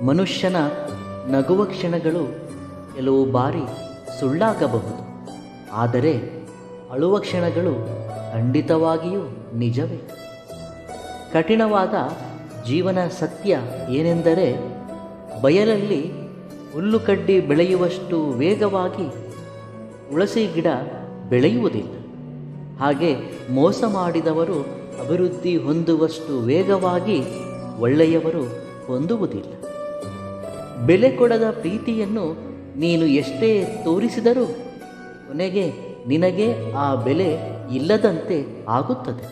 ಮನುಷ್ಯನ ನಗುವ ಕ್ಷಣಗಳು ಕೆಲವು ಬಾರಿ ಸುಳ್ಳಾಗಬಹುದು, ಆದರೆ ಅಳುವ ಕ್ಷಣಗಳು ಖಂಡಿತವಾಗಿಯೂ ನಿಜವೇ. ಕಠಿಣವಾದ ಜೀವನ ಸತ್ಯ ಏನೆಂದರೆ, ಬಯಲಲ್ಲಿ ಹುಲ್ಲುಕಡ್ಡಿ ಬೆಳೆಯುವಷ್ಟು ವೇಗವಾಗಿ ತುಳಸಿ ಗಿಡ ಬೆಳೆಯುವುದಿಲ್ಲ. ಹಾಗೆ ಮೋಸ ಮಾಡಿದವರು ಅಭಿವೃದ್ಧಿ ಹೊಂದುವಷ್ಟು ವೇಗವಾಗಿ ಒಳ್ಳೆಯವರು ಹೊಂದುವುದಿಲ್ಲ. ಬೆಲೆ ಕೊಡದ ಪ್ರೀತಿಯನ್ನು ನೀನು ಎಷ್ಟೇ ತೋರಿಸಿದರೂ ಕೊನೆಗೆ ನಿನಗೆ ಆ ಬೆಲೆ ಇಲ್ಲದಂತೆ ಆಗುತ್ತದೆ.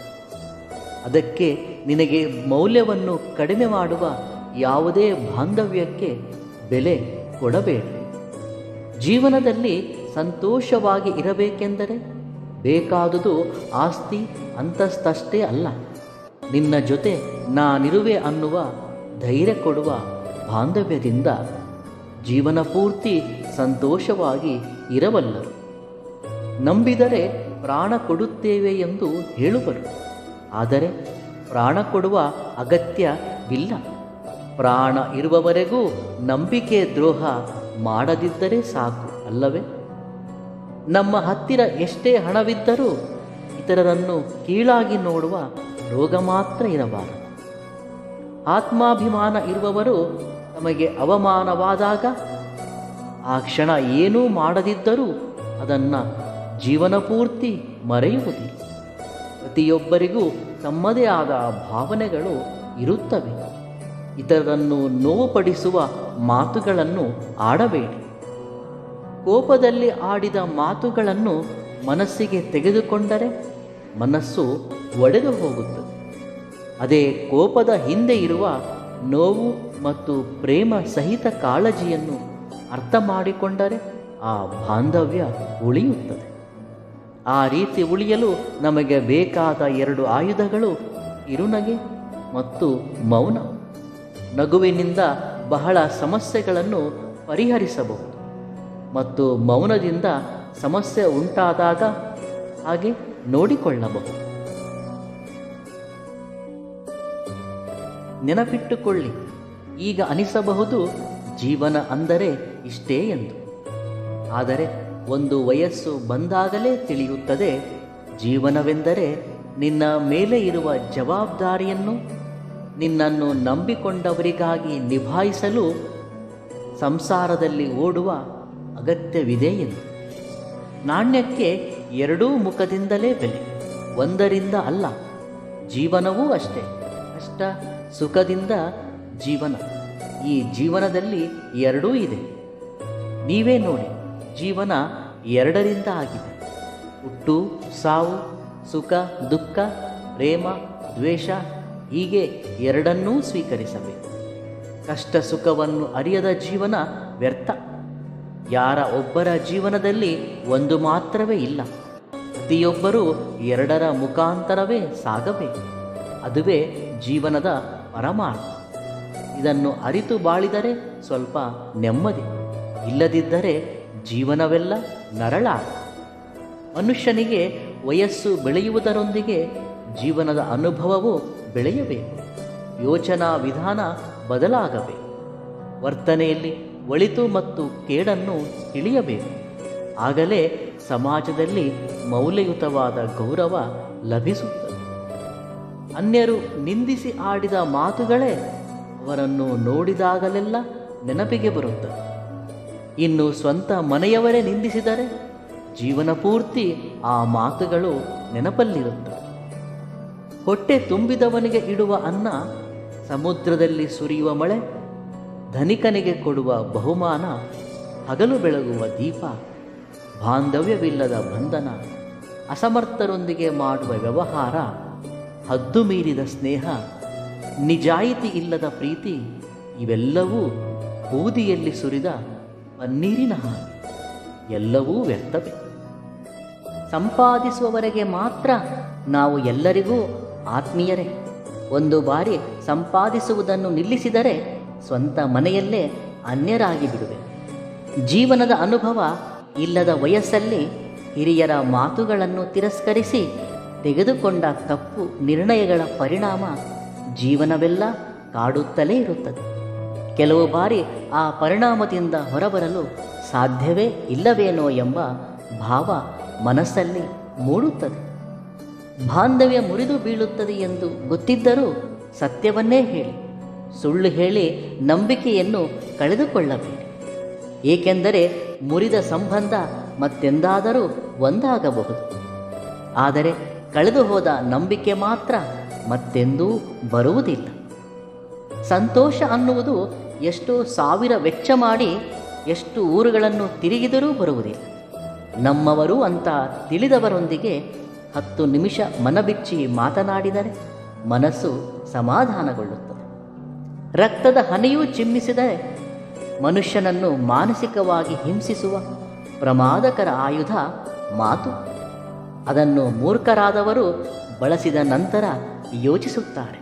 ಅದಕ್ಕೆ ನಿನಗೆ ಮೌಲ್ಯವನ್ನು ಕಡಿಮೆ ಮಾಡುವ ಯಾವುದೇ ಬಾಂಧವ್ಯಕ್ಕೆ ಬೆಲೆ ಕೊಡಬೇಡ. ಜೀವನದಲ್ಲಿ ಸಂತೋಷವಾಗಿ ಇರಬೇಕೆಂದರೆ ಬೇಕಾದುದು ಆಸ್ತಿ ಅಂತಸ್ತಷ್ಟೇ ಅಲ್ಲ, ನಿನ್ನ ಜೊತೆ ನಾನಿರುವೆ ಅನ್ನುವ ಧೈರ್ಯ ಕೊಡುವ ಬಾಂಧವ್ಯದಿಂದ ಜೀವನ ಪೂರ್ತಿ ಸಂತೋಷವಾಗಿ ಇರಬಲ್ಲರು. ನಂಬಿದರೆ ಪ್ರಾಣ ಕೊಡುತ್ತೇವೆ ಎಂದು ಹೇಳುವರು, ಆದರೆ ಪ್ರಾಣ ಕೊಡುವ ಅಗತ್ಯವಿಲ್ಲ. ಪ್ರಾಣ ಇರುವವರೆಗೂ ನಂಬಿಕೆ ದ್ರೋಹ ಮಾಡದಿದ್ದರೆ ಸಾಕು ಅಲ್ಲವೇ? ನಮ್ಮ ಹತ್ತಿರ ಎಷ್ಟೇ ಹಣವಿದ್ದರೂ ಇತರರನ್ನು ಕೀಳಾಗಿ ನೋಡುವ ರೋಗ ಮಾತ್ರ ಇರಬಾರದು. ಆತ್ಮಾಭಿಮಾನ ಇರುವವರು ತಮಗೆ ಅವಮಾನವಾದಾಗ ಆ ಕ್ಷಣ ಏನೂ ಮಾಡದಿದ್ದರೂ ಅದನ್ನು ಜೀವನ ಪೂರ್ತಿ ಮರೆಯುವುದಿಲ್ಲ. ಪ್ರತಿಯೊಬ್ಬರಿಗೂ ತಮ್ಮದೇ ಆದ ಭಾವನೆಗಳು ಇರುತ್ತವೆ. ಇತರರನ್ನು ನೋವುಪಡಿಸುವ ಮಾತುಗಳನ್ನು ಆಡಬೇಡಿ. ಕೋಪದಲ್ಲಿ ಆಡಿದ ಮಾತುಗಳನ್ನು ಮನಸ್ಸಿಗೆ ತೆಗೆದುಕೊಂಡರೆ ಮನಸ್ಸು ಒಡೆದು ಹೋಗುತ್ತದೆ. ಅದೇ ಕೋಪದ ಹಿಂದೆ ಇರುವ ನೋವು ಮತ್ತು ಪ್ರೇಮ ಸಹಿತ ಕಾಳಜಿಯನ್ನು ಅರ್ಥ ಮಾಡಿಕೊಂಡರೆ ಆ ಬಾಂಧವ್ಯ ಉಳಿಯುತ್ತದೆ. ಆ ರೀತಿ ಉಳಿಯಲು ನಮಗೆ ಬೇಕಾದ 2 ಆಯುಧಗಳು ಕಿರುನಗೆ ಮತ್ತು ಮೌನ. ನಗುವಿನಿಂದ ಬಹಳ ಸಮಸ್ಯೆಗಳನ್ನು ಪರಿಹರಿಸಬಹುದು ಮತ್ತು ಮೌನದಿಂದ ಸಮಸ್ಯೆ ಉಂಟಾದಾಗ ಹಾಗೆ ನೋಡಿಕೊಳ್ಳಬಹುದು. ನೆನಪಿಟ್ಟುಕೊಳ್ಳಿ, ಈಗ ಅನಿಸಬಹುದು ಜೀವನ ಅಂದರೆ ಇಷ್ಟೇ ಎಂದು. ಆದರೆ ಒಂದು ವಯಸ್ಸು ಬಂದಾಗಲೇ ತಿಳಿಯುತ್ತದೆ, ಜೀವನವೆಂದರೆ ನಿನ್ನ ಮೇಲೆ ಇರುವ ಜವಾಬ್ದಾರಿಯನ್ನು ನಿನ್ನನ್ನು ನಂಬಿಕೊಂಡವರಿಗಾಗಿ ನಿಭಾಯಿಸಲು ಸಂಸಾರದಲ್ಲಿ ಓಡುವ ಅಗತ್ಯವಿದೆ ಎಂದು. ನಾಣ್ಯಕ್ಕೆ 2 ಮುಖದಿಂದಲೇ ಬೆಲೆ, ಒಂದರಿಂದ ಅಲ್ಲ. ಜೀವನವೂ ಅಷ್ಟೇ, ಕಷ್ಟ ಸುಖದಿಂದ ಜೀವನ. ಈ ಜೀವನದಲ್ಲಿ 2 ಇದೆ. ನೀವೇ ನೋಡಿ, ಜೀವನ 2ರಿಂದ ಆಗಿದೆ. ಹುಟ್ಟು ಸಾವು, ಸುಖ ದುಃಖ, ಪ್ರೇಮ ದ್ವೇಷ, ಹೀಗೆ 2ನ್ನೂ ಸ್ವೀಕರಿಸಬೇಕು. ಕಷ್ಟ ಸುಖವನ್ನು ಅರಿಯದ ಜೀವನ ವ್ಯರ್ಥ. ಯಾರ ಒಬ್ಬರ ಜೀವನದಲ್ಲಿ 1 ಮಾತ್ರವೇ ಇಲ್ಲ. ಪ್ರತಿಯೊಬ್ಬರೂ 2ರ ಮುಖಾಂತರವೇ ಸಾಗಬೇಕು. ಅದುವೇ ಜೀವನದ ಪರಮಾರ್ಥ. ಇದನ್ನು ಅರಿತು ಬಾಳಿದರೆ ಸ್ವಲ್ಪ ನೆಮ್ಮದಿ, ಇಲ್ಲದಿದ್ದರೆ ಜೀವನವೆಲ್ಲ ನರಳಾಟ. ಮನುಷ್ಯನಿಗೆ ವಯಸ್ಸು ಬೆಳೆಯುವುದರೊಂದಿಗೆ ಜೀವನದ ಅನುಭವವೂ ಬೆಳೆಯಬೇಕು. ಯೋಚನಾ ವಿಧಾನ ಬದಲಾಗಬೇಕು. ವರ್ತನೆಯಲ್ಲಿ ಒಳಿತು ಮತ್ತು ಕೇಡನ್ನು ತಿಳಿಯಬೇಕು. ಆಗಲೇ ಸಮಾಜದಲ್ಲಿ ಮೌಲ್ಯಯುತವಾದ ಗೌರವ ಲಭಿಸುತ್ತದೆ. ಅನ್ಯರು ನಿಂದಿಸಿ ಆಡಿದ ಮಾತುಗಳೇ ಅವರನ್ನು ನೋಡಿದಾಗಲೆಲ್ಲ ನೆನಪಿಗೆ ಬರುತ್ತದೆ. ಇನ್ನು ಸ್ವಂತ ಮನೆಯವರೇ ನಿಂದಿಸಿದರೆ ಜೀವನ ಪೂರ್ತಿ ಆ ಮಾತುಗಳು ನೆನಪಲ್ಲಿರುತ್ತವೆ. ಹೊಟ್ಟೆ ತುಂಬಿದವನಿಗೆ ಇಡುವ ಅನ್ನ, ಸಮುದ್ರದಲ್ಲಿ ಸುರಿಯುವ ಮಳೆ, ಧನಿಕನಿಗೆ ಕೊಡುವ ಬಹುಮಾನ, ಹಗಲು ಬೆಳಗುವ ದೀಪ, ಬಾಂಧವ್ಯವಿಲ್ಲದ ಬಂಧನ, ಅಸಮರ್ಥರೊಂದಿಗೆ ಮಾಡುವ ವ್ಯವಹಾರ, ಹದ್ದು ಮೀರಿದ ಸ್ನೇಹ, ನಿಜಾಯಿತಿ ಇಲ್ಲದ ಪ್ರೀತಿ, ಇವೆಲ್ಲವೂ ಬೂದಿಯಲ್ಲಿ ಸುರಿದ ಪನ್ನೀರಿನ ಹಾಗೆ. ಎಲ್ಲವೂ ವ್ಯರ್ಥವೇ. ಸಂಪಾದಿಸುವವರೆಗೆ ಮಾತ್ರ ನಾವು ಎಲ್ಲರಿಗೂ ಆತ್ಮೀಯರೇ. ಒಂದು ಬಾರಿ ಸಂಪಾದಿಸುವುದನ್ನು ನಿಲ್ಲಿಸಿದರೆ ಸ್ವಂತ ಮನೆಯಲ್ಲೇ ಅನ್ಯರಾಗಿ ಬಿಡುವೆ. ಜೀವನದ ಅನುಭವ ಇಲ್ಲದ ವಯಸ್ಸಲ್ಲಿ ಹಿರಿಯರ ಮಾತುಗಳನ್ನು ತಿರಸ್ಕರಿಸಿ ತೆಗೆದುಕೊಂಡ ತಪ್ಪು ನಿರ್ಣಯಗಳ ಪರಿಣಾಮ ಜೀವನವೆಲ್ಲ ಕಾಡುತ್ತಲೇ ಇರುತ್ತದೆ. ಕೆಲವು ಬಾರಿ ಆ ಪರಿಣಾಮದಿಂದ ಹೊರಬರಲು ಸಾಧ್ಯವೇ ಇಲ್ಲವೇನೋ ಎಂಬ ಭಾವ ಮನಸ್ಸಲ್ಲಿ ಮೂಡುತ್ತದೆ. ಬಾಂಧವ್ಯ ಮುರಿದು ಬೀಳುತ್ತದೆ ಎಂದು ಗೊತ್ತಿದ್ದರೂ ಸತ್ಯವನ್ನೇ ಹೇಳಿ, ಸುಳ್ಳು ಹೇಳಿ ನಂಬಿಕೆಯನ್ನು ಕಳೆದುಕೊಳ್ಳಬೇಡಿ. ಏಕೆಂದರೆ ಮುರಿದ ಸಂಬಂಧ ಮತ್ತೆಂದಾದರೂ ಒಂದಾಗಬಹುದು. ಆದರೆ ಕಳೆದು ಹೋದ ನಂಬಿಕೆ ಮಾತ್ರ ಮತ್ತೆಂದೂ ಬರುವುದಿಲ್ಲ. ಸಂತೋಷ ಅನ್ನುವುದು ಎಷ್ಟು ಸಾವಿರ ವೆಚ್ಚ ಮಾಡಿ ಎಷ್ಟು ಊರುಗಳನ್ನು ತಿರುಗಿದರೂ ಬರುವುದಿಲ್ಲ. ನಮ್ಮವರು ಅಂತ ತಿಳಿದವರೊಂದಿಗೆ 10 ನಿಮಿಷ ಮನಬಿಚ್ಚಿ ಮಾತನಾಡಿದರೆ ಮನಸ್ಸು ಸಮಾಧಾನಗೊಳ್ಳುತ್ತದೆ. ರಕ್ತದ ಹನಿಯೂ ಚಿಮ್ಮಿಸಿದರೆ ಮನುಷ್ಯನನ್ನು ಮಾನಸಿಕವಾಗಿ ಹಿಂಸಿಸುವ ಪ್ರಮಾದಕರ ಆಯುಧ ಮಾತು. ಅದನ್ನು ಮೂರ್ಖರಾದವರು ಬಳಸಿದ ನಂತರ ಯೋಚಿಸುತ್ತಾರೆ.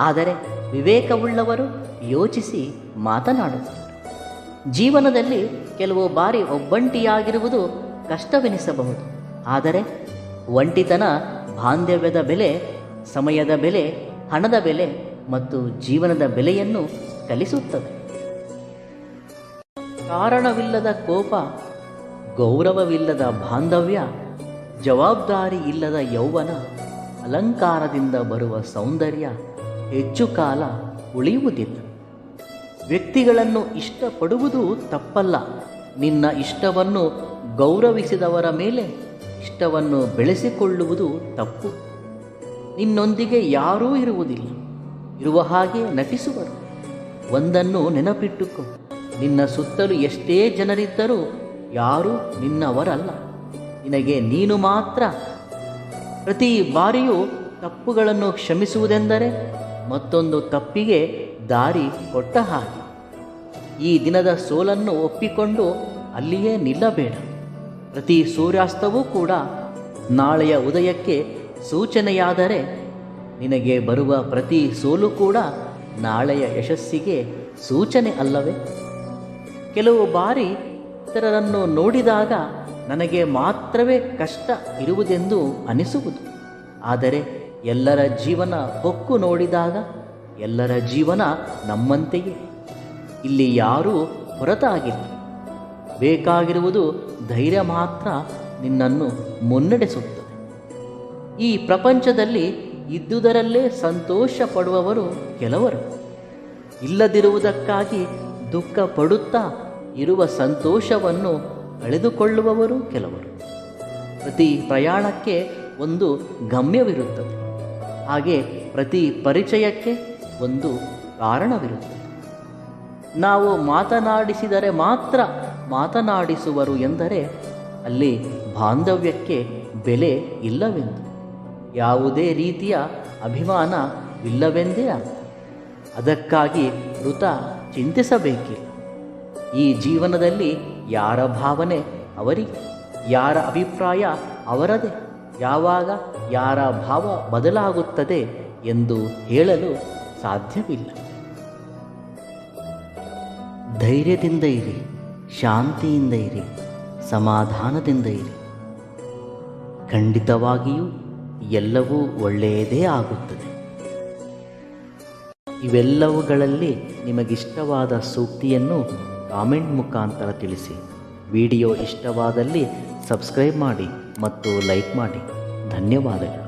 ಆದರೆ ವಿವೇಕವುಳ್ಳವರು ಯೋಚಿಸಿ ಮಾತನಾಡುತ್ತಾರೆ. ಜೀವನದಲ್ಲಿ ಕೆಲವು ಬಾರಿ ಒಬ್ಬಂಟಿಯಾಗಿರುವುದು ಕಷ್ಟವೆನಿಸಬಹುದು. ಆದರೆ ಒಂಟಿತನ ಬಾಂಧವ್ಯದ ಬೆಲೆ, ಸಮಯದ ಬೆಲೆ, ಹಣದ ಬೆಲೆ ಮತ್ತು ಜೀವನದ ಬೆಲೆಯನ್ನು ಕಲಿಸುತ್ತದೆ. ಕಾರಣವಿಲ್ಲದ ಕೋಪ, ಗೌರವವಿಲ್ಲದ ಬಾಂಧವ್ಯ, ಜವಾಬ್ದಾರಿ ಇಲ್ಲದ ಯೌವನ, ಅಲಂಕಾರದಿಂದ ಬರುವ ಸೌಂದರ್ಯ ಹೆಚ್ಚು ಕಾಲ ಉಳಿಯುವುದಿಲ್ಲ. ವ್ಯಕ್ತಿಗಳನ್ನು ಇಷ್ಟಪಡುವುದು ತಪ್ಪಲ್ಲ. ನಿನ್ನ ಇಷ್ಟವನ್ನು ಗೌರವಿಸಿದವರ ಮೇಲೆ ಇಷ್ಟವನ್ನು ಬೆಳೆಸಿಕೊಳ್ಳುವುದು ತಪ್ಪು. ನಿನ್ನೊಂದಿಗೆ ಯಾರೂ ಇರುವುದಿಲ್ಲ, ಇರುವ ಹಾಗೆ ನಟಿಸುವರು. ಒಂದನ್ನು ನೆನಪಿಟ್ಟುಕೋ, ನಿನ್ನ ಸುತ್ತಲೂ ಎಷ್ಟೇ ಜನರಿದ್ದರೂ ಯಾರೂ ನಿನ್ನವರಲ್ಲ, ನಿನಗೆ ನೀನು ಮಾತ್ರ. ಪ್ರತಿ ಬಾರಿಯೂ ತಪ್ಪುಗಳನ್ನು ಕ್ಷಮಿಸುವುದೆಂದರೆ ಮತ್ತೊಂದು ತಪ್ಪಿಗೆ ದಾರಿ ಕೊಟ್ಟ ಹಾಗೆ. ಈ ದಿನದ ಸೋಲನ್ನು ಒಪ್ಪಿಕೊಂಡು ಅಲ್ಲಿಯೇ ನಿಲ್ಲಬೇಡ. ಪ್ರತಿ ಸೂರ್ಯಾಸ್ತವೂ ಕೂಡ ನಾಳೆಯ ಉದಯಕ್ಕೆ ಸೂಚನೆಯಾದರೆ ನಿನಗೆ ಬರುವ ಪ್ರತಿ ಸೋಲು ಕೂಡ ನಾಳೆಯ ಯಶಸ್ಸಿಗೆ ಸೂಚನೆ ಅಲ್ಲವೇ? ಕೆಲವು ಬಾರಿ ಇತರರನ್ನು ನೋಡಿದಾಗ ನನಗೆ ಮಾತ್ರವೇ ಕಷ್ಟ ಇರುವುದೆಂದು ಅನಿಸುವುದು. ಆದರೆ ಎಲ್ಲರ ಜೀವನ ಹೊಕ್ಕು ನೋಡಿದಾಗ ಎಲ್ಲರ ಜೀವನ ನಮ್ಮಂತೆಯೇ. ಇಲ್ಲಿ ಯಾರೂ ಹೊರತಾಗಿಲ್ಲ. ಬೇಕಾಗಿರುವುದು ಧೈರ್ಯ ಮಾತ್ರ ನಿನ್ನನ್ನು ಮುನ್ನಡೆಸುತ್ತದೆ. ಈ ಪ್ರಪಂಚದಲ್ಲಿ ಇದ್ದುದರಲ್ಲೇ ಸಂತೋಷ ಪಡುವವರು ಕೆಲವರು, ಇಲ್ಲದಿರುವುದಕ್ಕಾಗಿ ದುಃಖ ಪಡುತ್ತಾ ಇರುವ ಸಂತೋಷವನ್ನು ಕಳೆದುಕೊಳ್ಳುವವರು ಕೆಲವರು. ಪ್ರತಿ ಪ್ರಯಾಣಕ್ಕೆ ಒಂದು ಗಮ್ಯವಿರುತ್ತದೆ. ಹಾಗೆ ಪ್ರತಿ ಪರಿಚಯಕ್ಕೆ ಒಂದು ಕಾರಣವಿರುತ್ತದೆ. ನಾವು ಮಾತನಾಡಿಸಿದರೆ ಮಾತ್ರ ಮಾತನಾಡಿಸುವರು ಎಂದರೆ ಅಲ್ಲಿ ಬಾಂಧವ್ಯಕ್ಕೆ ಬೆಲೆ ಇಲ್ಲವೆಂದು, ಯಾವುದೇ ರೀತಿಯ ಅಭಿಮಾನವಿಲ್ಲವೆಂದೇ ಅರ್ಥ. ಅದಕ್ಕಾಗಿ ವೃಥ ಚಿಂತಿಸಬೇಕಿಲ್ಲ. ಈ ಜೀವನದಲ್ಲಿ ಯಾರ ಭಾವನೆ ಅವರಿಗೆ, ಯಾರ ಅಭಿಪ್ರಾಯ ಅವರದೇ. ಯಾವಾಗ ಯಾರ ಭಾವ ಬದಲಾಗುತ್ತದೆ ಎಂದು ಹೇಳಲು ಸಾಧ್ಯವಿಲ್ಲ. ಧೈರ್ಯದಿಂದ ಇರಿ, ಶಾಂತಿಯಿಂದ ಇರಿ, ಸಮಾಧಾನದಿಂದ ಇರಿ. ಖಂಡಿತವಾಗಿಯೂ ಎಲ್ಲವೂ ಒಳ್ಳೆಯದೇ ಆಗುತ್ತದೆ. ಇವೆಲ್ಲವುಗಳಲ್ಲಿ ನಿಮಗಿಷ್ಟವಾದ ಸೂಕ್ತಿಯನ್ನು ಕಾಮೆಂಟ್ ಮುಖಾಂತರ ತಿಳಿಸಿ. ವಿಡಿಯೋ ಇಷ್ಟವಾದಲ್ಲಿ ಸಬ್ಸ್ಕ್ರೈಬ್ ಮಾಡಿ ಮತ್ತು ಲೈಕ್ ಮಾಡಿ. ಧನ್ಯವಾದಗಳು.